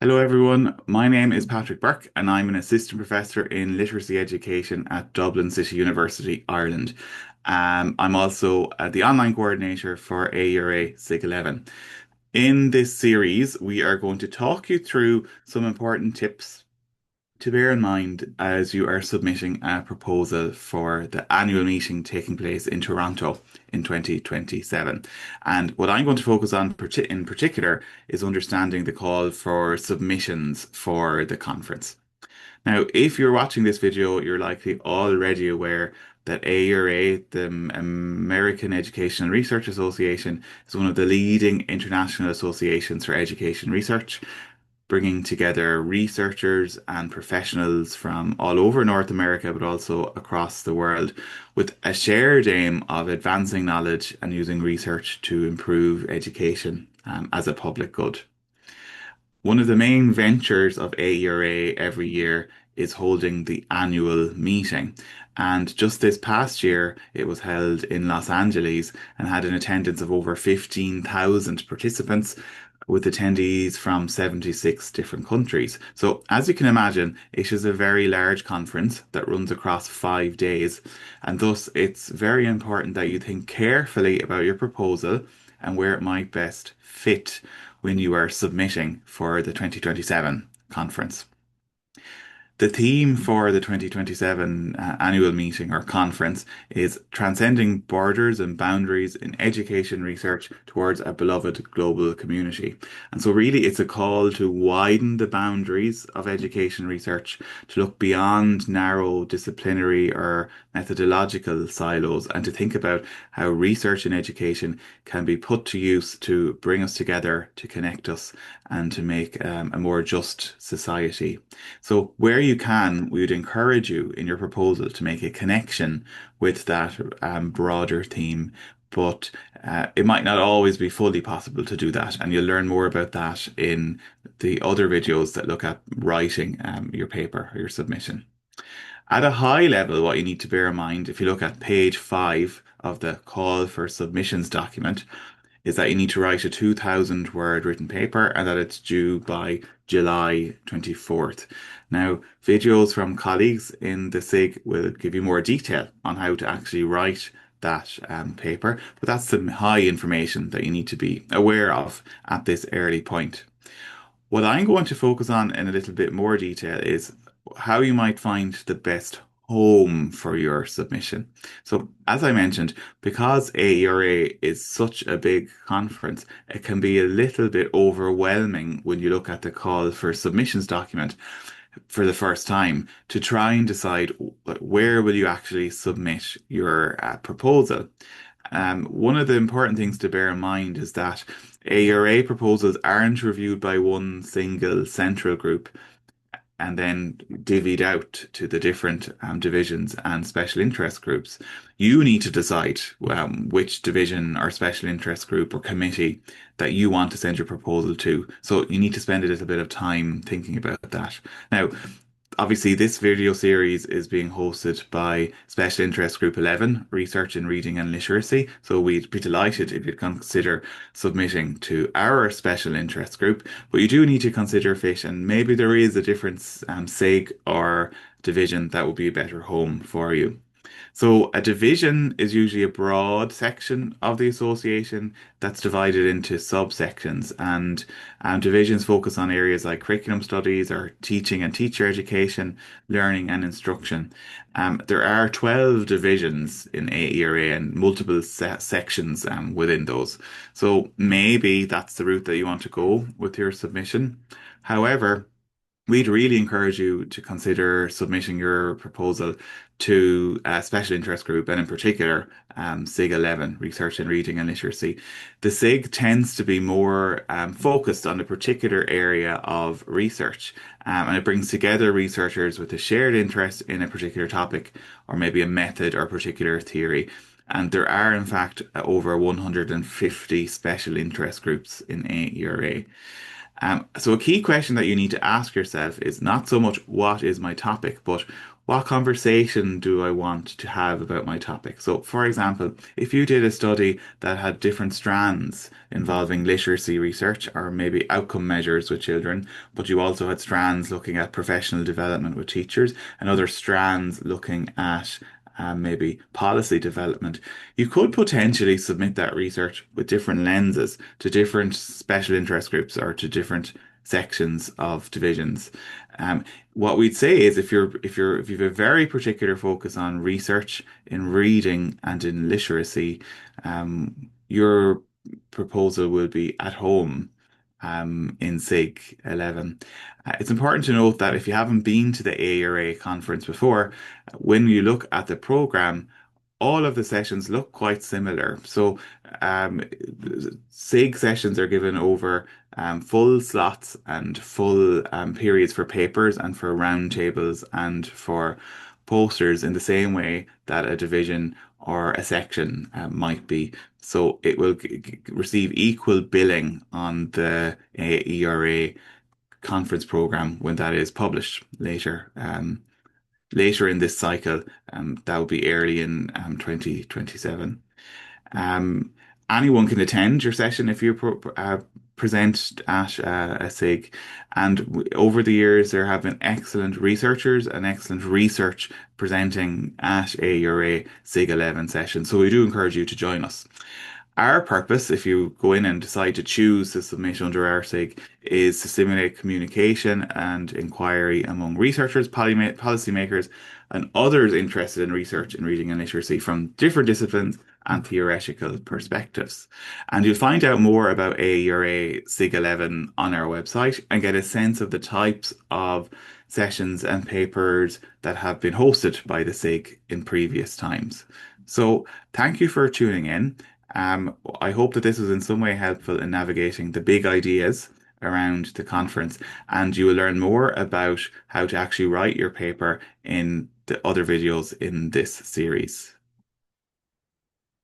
Hello, everyone. My name is Patrick Burke, and I'm an assistant professor in literacy education at Dublin City University, Ireland. I'm also the online coordinator for AERA SIG 11. In this series, we are going to talk you through some important tips to bear in mind as you are submitting a proposal for the annual meeting taking place in Toronto in 2027. And what I'm going to focus on in particular is understanding the call for submissions for the conference. Now, if you're watching this video, you're likely already aware that AERA, the American Education and Research Association, is one of the leading international associations for education research, bringing together researchers and professionals from all over North America, but also across the world, with a shared aim of advancing knowledge and using research to improve education as a public good. One of the main ventures of AERA every year is holding the annual meeting. And just this past year, it was held in Los Angeles and had an attendance of over 15,000 participants, with attendees from 76 different countries. So, as you can imagine, it is a very large conference that runs across 5 days. And thus, it's very important that you think carefully about your proposal and where it might best fit when you are submitting for the 2027 conference. The theme for the 2027 annual meeting or conference is transcending borders and boundaries in education research towards a beloved global community. And so really it's a call to widen the boundaries of education research, to look beyond narrow disciplinary or methodological silos, and to think about how research in education can be put to use to bring us together, to connect us, and to make a more just society. So where you can, we would encourage you in your proposal to make a connection with that broader theme, but it might not always be fully possible to do that. And you'll learn more about that in the other videos that look at writing your paper or your submission. At a high level, what you need to bear in mind, if you look at page 5 of the call for submissions document, is that you need to write a 2,000 word written paper and that it's due by July 24th. Now, videos from colleagues in the SIG will give you more detail on how to actually write that paper, but that's some high information that you need to be aware of at this early point. What I'm going to focus on in a little bit more detail is how you might find the best home for your submission. So, as I mentioned, because AERA is such a big conference, it can be a little bit overwhelming when you look at the call for submissions document for the first time to try and decide where will you actually submit your proposal. One of the important things to bear in mind is that AERA proposals aren't reviewed by one single central group and then divvied out to the different divisions and special interest groups. You need to decide which division or special interest group or committee that you want to send your proposal to. So you need to spend a little bit of time thinking about that. Now, obviously, this video series is being hosted by Special Interest Group 11, Research in Reading and Literacy. So we'd be delighted if you'd consider submitting to our special interest group. But you do need to consider fit, and maybe there is a different SIG or division that would be a better home for you. So a division is usually a broad section of the association that's divided into subsections, and divisions focus on areas like curriculum studies or teaching and teacher education, learning and instruction. There are 12 divisions in AERA and multiple sections within those. So maybe that's the route that you want to go with your submission. However, we'd really encourage you to consider submitting your proposal to a special interest group, and in particular, SIG 11, Research in Reading and Literacy. The SIG tends to be more focused on a particular area of research, and it brings together researchers with a shared interest in a particular topic, or maybe a method or particular theory. And there are, in fact, over 150 special interest groups in AERA. So a key question that you need to ask yourself is not so much what is my topic, but what conversation do I want to have about my topic? So, for example, if you did a study that had different strands involving literacy research or maybe outcome measures with children, but you also had strands looking at professional development with teachers and other strands looking at maybe policy development, you could potentially submit that research with different lenses to different special interest groups or to different sections of divisions. Um, what we'd say is if you've a very particular focus on research in reading and in literacy, your proposal will be at home in SIG 11. It's important to note that if you haven't been to the AERA conference before, when you look at the program, all of the sessions look quite similar. So, um, SIG sessions are given over full slots and full periods for papers and for roundtables and for posters in the same way that a division or a section might be. So it will receive equal billing on the AERA conference program when that is published later. Later in this cycle, that will be early in 2027. Um, Anyone can attend your session if you present at a SIG. And over the years, there have been excellent researchers and excellent research presenting at AERA SIG 11 sessions. So we do encourage you to join us. Our purpose, if you go in and decide to choose to submit under our SIG, is to stimulate communication and inquiry among researchers, policymakers, and others interested in research in reading and literacy from different disciplines and theoretical perspectives. And you'll find out more about AERA SIG 11 on our website and get a sense of the types of sessions and papers that have been hosted by the SIG in previous times. So thank you for tuning in. I hope that this was in some way helpful in navigating the big ideas around the conference, and you will learn more about how to actually write your paper in the other videos in this series.